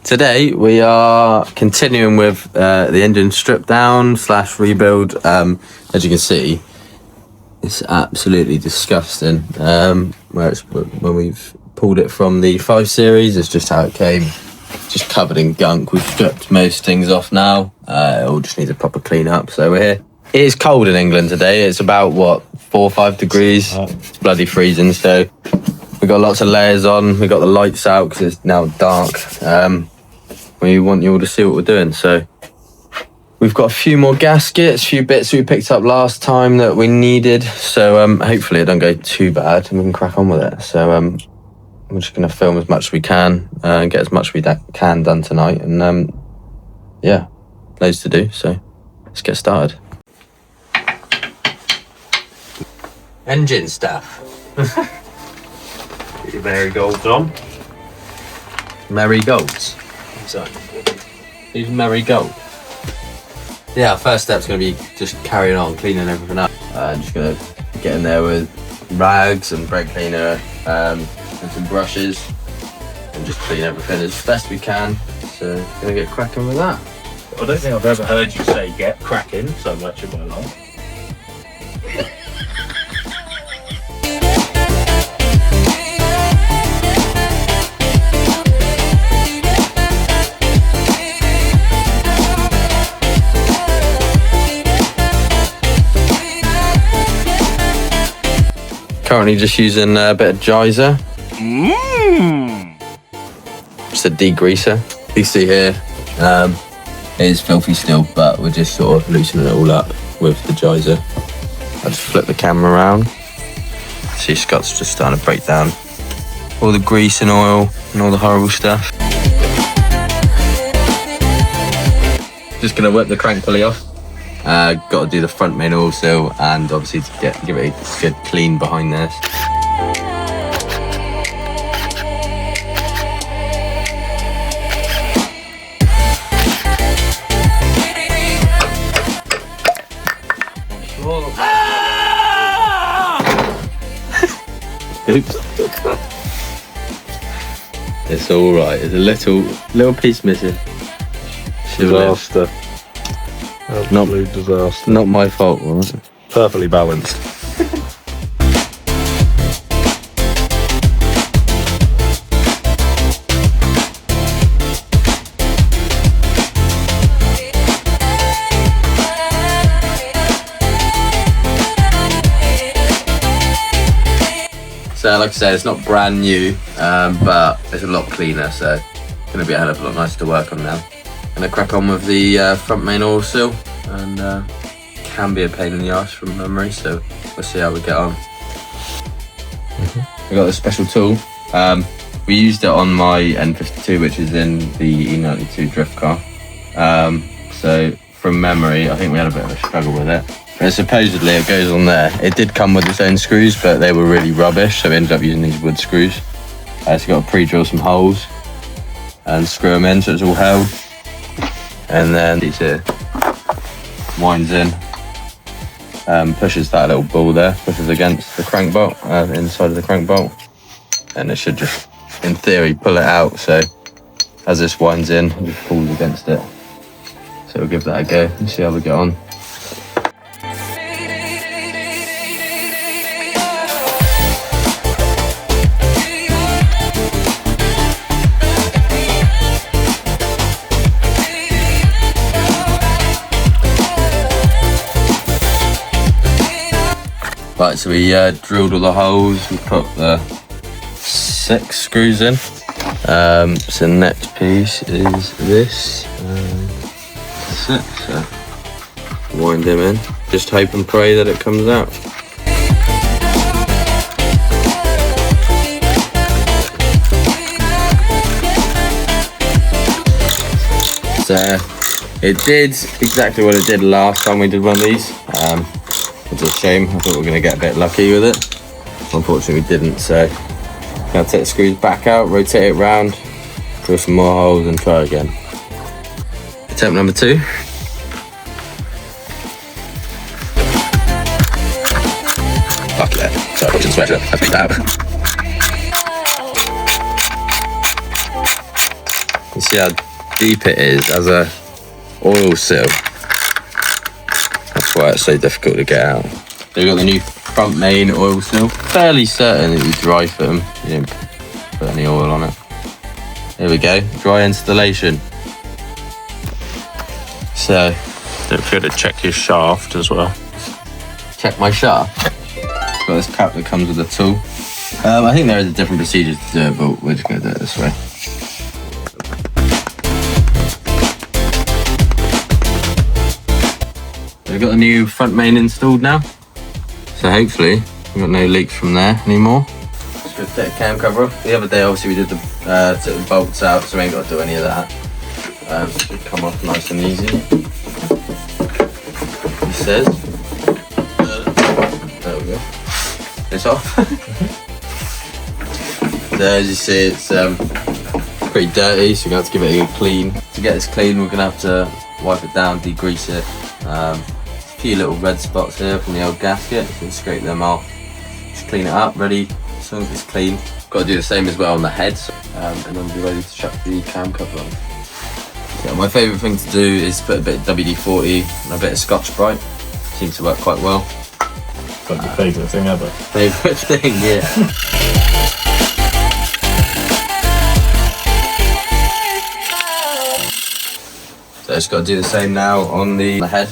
Today we are continuing with the engine strip down / rebuild. As you can see, it's absolutely disgusting. When we've pulled it from the 5 Series, it's just how it came, just covered in gunk. We've stripped most things off now. It all just needs a proper clean up. So we're here. It is cold in England today. It's about 4 or 5 degrees. It's bloody freezing. So we've got lots of layers on. We've got the lights out because it's now dark. We want you all to see what we're doing. So we've got a few more gaskets, a few bits we picked up last time that we needed. So hopefully it don't go too bad and we can crack on with it. So we're just going to film as much as we can and get as much as we can done tonight. And yeah, loads to do. So let's get started. Engine stuff. Get your marigolds on. Marigolds. So, These marigold. Yeah, our first step's going to be just carrying on, cleaning everything up. Just going to get in there with rags and brake cleaner and some brushes and just clean everything as best we can. So, going to get cracking with that. I don't think I've ever heard you say get cracking so much in my life. Currently just using a bit of Geyser. Just a degreaser. You see here, it is filthy still, but we're just sort of loosening it all up with the Geyser. I just flip the camera around. See Scott's just starting to break down all the grease and oil and all the horrible stuff. Just gonna whip the crank pulley off. Got to do the front main oil seal and obviously to give it a good clean behind this. Oops. It's all right. There's a little piece missing. Disaster. Absolute disaster. Not my fault, was it? Perfectly balanced. So like I said, it's not brand new, but it's a lot cleaner, so it's going to be a hell of a lot nicer to work on now. Gonna crack on with the front main oil seal, and can be a pain in the arse from memory, so we'll see how we get on. We got this special tool. We used it on my N52, which is in the E92 drift car. So from memory, I think we had a bit of a struggle with it. But supposedly it goes on there. It did come with its own screws, but they were really rubbish, so we ended up using these wood screws. So got to pre-drill some holes and screw them in so it's all held. And then these here winds in, pushes that little ball there, pushes against the crank bolt, inside of the crank bolt, and it should just, in theory, pull it out. So as this winds in, it just pulls against it. So we'll give that a go and see how we get on. Right, so we drilled all the holes, we put the 6 screws in. So next piece is this. That's it, so wind them in. Just hope and pray that it comes out. So it did exactly what it did last time we did one of these. It's a shame. I thought we were going to get a bit lucky with it. Unfortunately we didn't, so now take the screws back out, rotate it round, drill some more holes and try again. Attempt number 2. Fuck yeah. Sorry, I shouldn't sweat it. I picked that out. You see how deep it is as a oil seal. That's why it's so difficult to get out. So we've got the new front main oil seal. Fairly certain that you dry fit them. You didn't put any oil on it. Here we go, dry installation. So, Don't forget to check your shaft as well. check my shaft. Got this cap that comes with a tool. I think there is a different procedure to do it, but we're just going to do it this way. We've got the new front main installed now, so hopefully we've got no leaks from there anymore. Just going to take the cam cover off. The other day obviously we did took the bolts out, so we ain't got to do any of that. It should come off nice and easy. He says. There we go. It's off. So as you see, it's pretty dirty, so we're going to have to give it a good clean. To get this clean, we're going to have to wipe it down, degrease it. A few little red spots here from the old gasket, so we'll scrape them off. Just clean it up, ready, as soon as it's clean. Got to do the same as well on the head, and then we'll be ready to chuck the cam cover on. Yeah, my favourite thing to do is put a bit of WD-40 and a bit of Scotch-Brite. Seems to work quite well. Like your favourite thing ever. Favourite thing, yeah. So just got to do the same now on the head.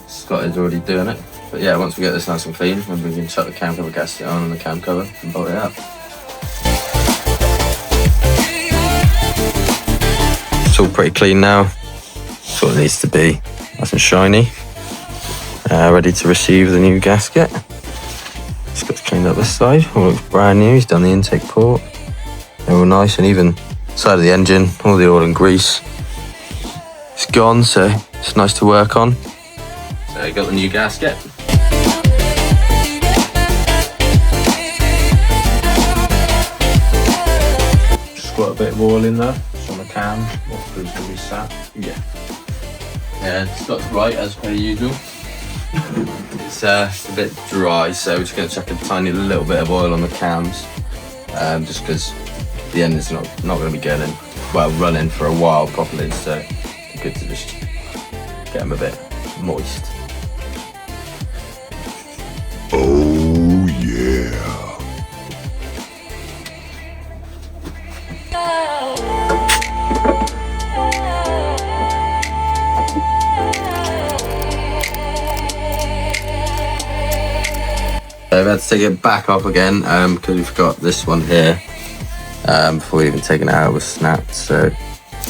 Scott is already doing it. But yeah, once we get this nice and clean, then we can chuck the cam cover gasket on and the cam cover and bolt it up. It's all pretty clean now. That's what it needs to be. Nice and shiny. Ready to receive the new gasket. Scott's cleaned up this side. All looks brand new. He's done the intake port. They're all nice, and even side of the engine, all the oil and grease. It's gone, so it's nice to work on. So got the new gasket. Just got a bit of oil in there. It's on the cam. What's going to be sat? Yeah. Yeah, Scott's right as per usual. It's a bit dry, so we're just going to chuck a tiny little bit of oil on the cams, just because the engine's not going to be running for a while properly, so it's good to just get them a bit moist. Oh yeah. So I've had to take it back off again because we forgot this one here before we even taken it out was snapped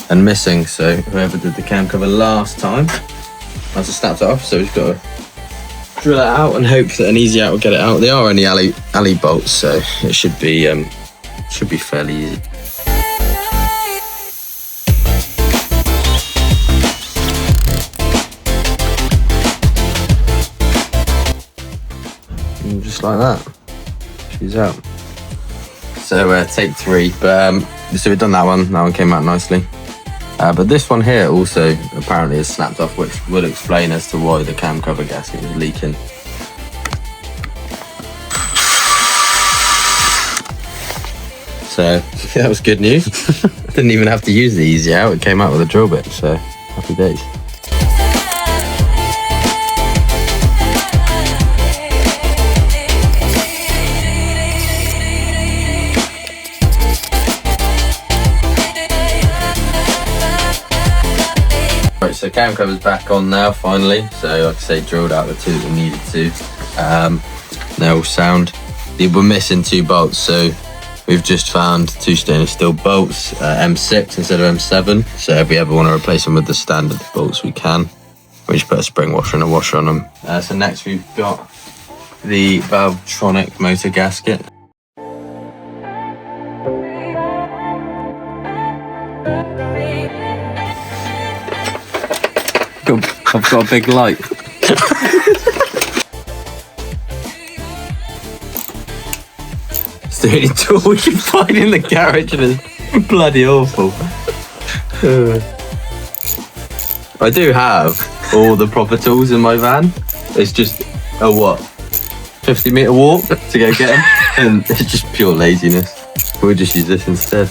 and missing. So whoever did the cam cover last time must have snapped it off. So we've got to drill it out and hope that an easy out will get it out. They are only alley bolts, so it should be fairly easy. Just like that, she's out. So take 3, but so we've done that one came out nicely. But this one here also apparently is snapped off, which will explain as to why the cam cover gasket was leaking. So that was good news. Didn't even have to use the easy out, it came out with a drill bit, so happy days. Right, so cam cover's back on now finally. So like I say, drilled out the 2 that we needed to. They're all sound. We're missing 2 bolts, so we've just found 2 stainless steel bolts, M6 instead of M7. So if we ever want to replace them with the standard bolts, we can. We just put a spring washer and a washer on them. So next we've got the Valvetronic motor gasket. I've got a big light. It's the only tool we can find in the garage and it's bloody awful. I do have all the proper tools in my van. It's just a 50-metre walk to go get them, and it's just pure laziness. We'll just use this instead.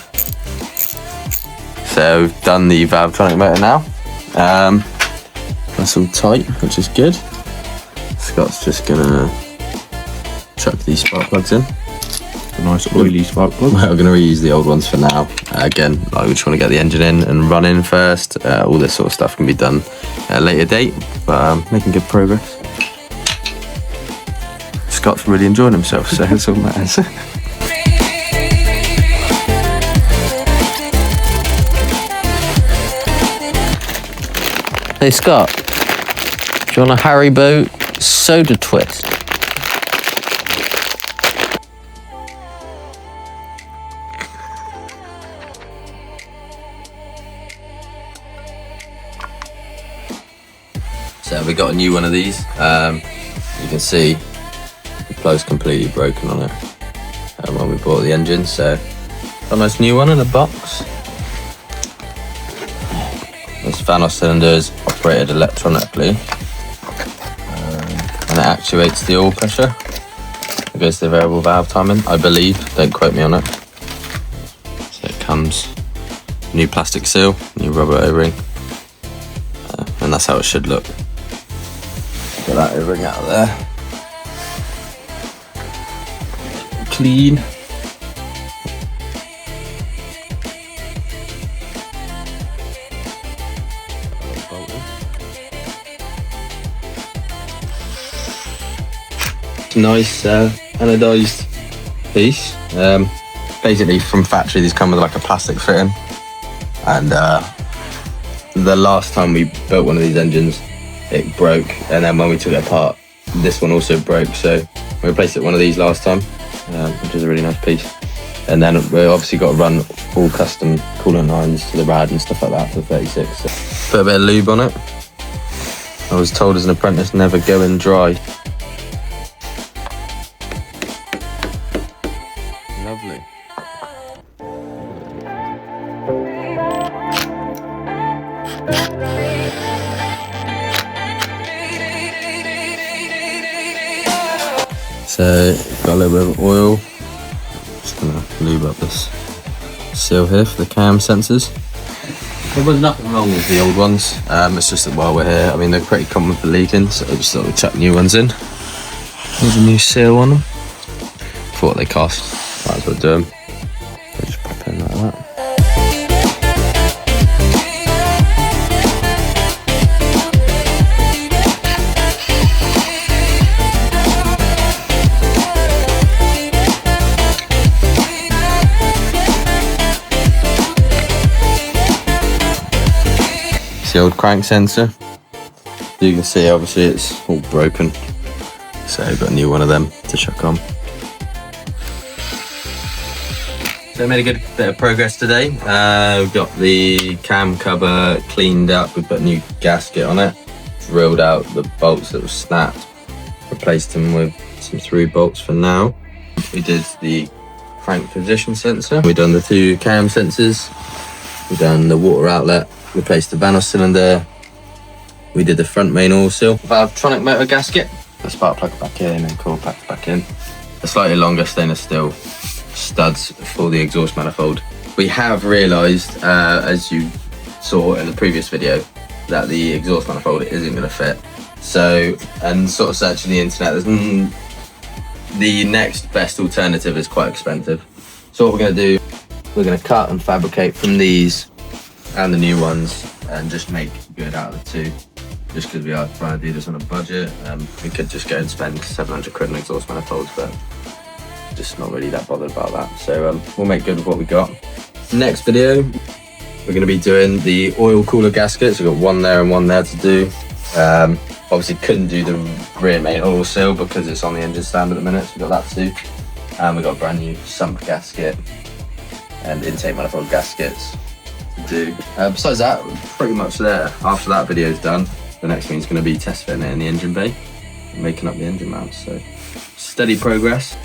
So we've done the Valvetronic motor now. That's all tight, which is good. Scott's just gonna chuck these spark plugs in. A nice oily spark plug. We're gonna reuse the old ones for now. Again, like we just want to get the engine in and running first. All this sort of stuff can be done at a later date, but making good progress. Scott's really enjoying himself, so that's all that matters. Hey Scott, do you want a Haribo soda twist? So we got a new one of these. You can see the plug's completely broken on it when we bought the engine. So got a nice new one in a box. This Vanos cylinder is operated electronically, and it actuates the oil pressure. It goes to the variable valve timing, I believe. Don't quote me on it. So it comes new plastic seal, new rubber O-ring, and that's how it should look. Get that O-ring out of there. Clean. Nice anodized piece. Basically from factory these come with like a plastic fitting, and the last time we built one of these engines it broke, and then when we took it apart this one also broke, so we replaced it with one of these last time, which is a really nice piece. And then we obviously got to run all custom coolant lines to the rad and stuff like that for the 36. So put a bit of lube on it. I was told as an apprentice never go in dry. Lovely. So got a little bit of oil. Just gonna lube up this seal here for the cam sensors. There was nothing wrong with the old ones. It's just that while we're here, I mean they're pretty common for leaking, so I just thought we'd chuck new ones in. There's a new seal on them. For what they cost. Might as well do them. They just pop in like that. It's the old crank sensor. You can see obviously it's all broken. So I've got a new one of them to chuck on. So I made a good bit of progress today. We've got the cam cover cleaned up, we put a new gasket on it, drilled out the bolts that were snapped, replaced them with some through bolts for now. We did the crank position sensor, we've done the two cam sensors, we've done the water outlet, replaced the Vanos cylinder, we did the front main oil seal, Valvetronic motor gasket, the spark plug back in and coil pack back in, a slightly longer stainless steel studs for the exhaust manifold. We have realised, as you saw in the previous video, that the exhaust manifold isn't going to fit. So, and sort of searching the internet, the next best alternative is quite expensive. So what we're going to do, we're going to cut and fabricate from these and the new ones and just make good out of the two. Just because we are trying to do this on a budget, we could just go and spend 700 quid on exhaust manifolds, but just not really that bothered about that. So we'll make good with what we got. Next video, we're going to be doing the oil cooler gaskets. We've got one there and one there to do. Obviously couldn't do the rear main oil seal because it's on the engine stand at the minute, so we've got that to do. And we've got a brand new sump gasket and intake manifold gaskets to do. Besides that, we're pretty much there. After that video is done, the next thing's going to be test fitting it in the engine bay and making up the engine mounts. So steady progress.